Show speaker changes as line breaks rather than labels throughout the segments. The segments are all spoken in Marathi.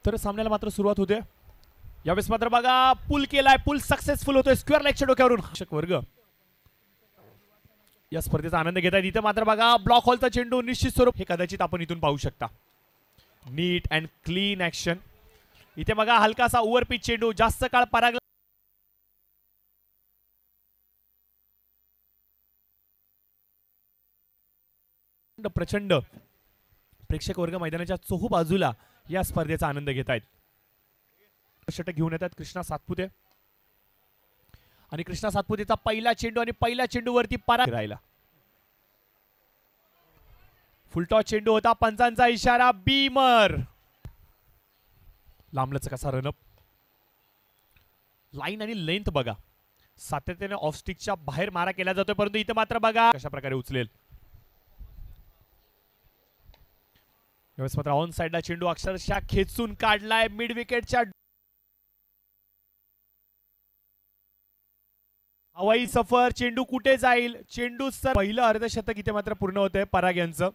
तर सामन्याला मात्र सुरुवात होते. यावेळेस मात्र बघा पुल केलाय, पुल सक्सेसफुल होतोय स्क्वेअर लेगच्या डोक्यावरून. वर्ग या स्पर्धेचा आनंद घेतायत. इथं मात्र बघा ब्लॉक हॉलचा चेंडू निश्चित स्वरूप हे कदाचित आपण इथून पाहू शकता. नीट अँड क्लीन ऍक्शन. इथे बघा हलकासा ओव्हरपिच चेंडू, जास्त काळ परागला प्रचंड प्रेक्षक वर्ग मैदानाच्या चोहू बाजूला या स्पर्धेचा आनंद घेत आहेत. षटक घेऊन येतात कृष्णा सातपुते आणि कृष्णा सातपुतेचा पहिला चेंडू आणि पहिल्या चेंडूवरती पराग राहिला. फुलटॉस चेंडू होता, पंचांचा इशारा, बीमर. लांबलच कसा रनअप. लाईन आणि लेंथ बघा, सातत्याने ऑफ स्टिकच्या बाहेर मारा केला जातोय, परंतु इथे मात्र बघा कशा प्रकारे उचलेल. यावेळेस मात्र ऑन साइडला चेंडू अक्षरशः खेचून काढलाय मिड विकेटच्या. हवाई सफर, चेंडू कुठे जाईल, चेंडू सर. पहिलं अर्धशतक इथे मात्र पूर्ण होतंय पराग यांचं.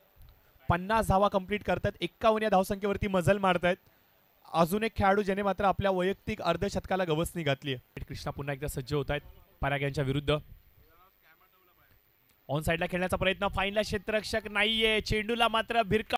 50 धावा कंप्लीट करतात, 51 या धावसंख्येवरती मजल मारतायत. अजून एक खेळाडू ज्याने मात्र आपल्या वैयक्तिक अर्धशतकाला गवसणी घातली आहे. कृष्णा पुन्हा एकदा सज्ज होत आहेत पराग यांच्या विरुद्ध. ऑन साइडला खेळण्याचा प्रयत्न, फाईनला क्षेत्ररक्षक नाहीये, चेंडूला मात्र भिरका.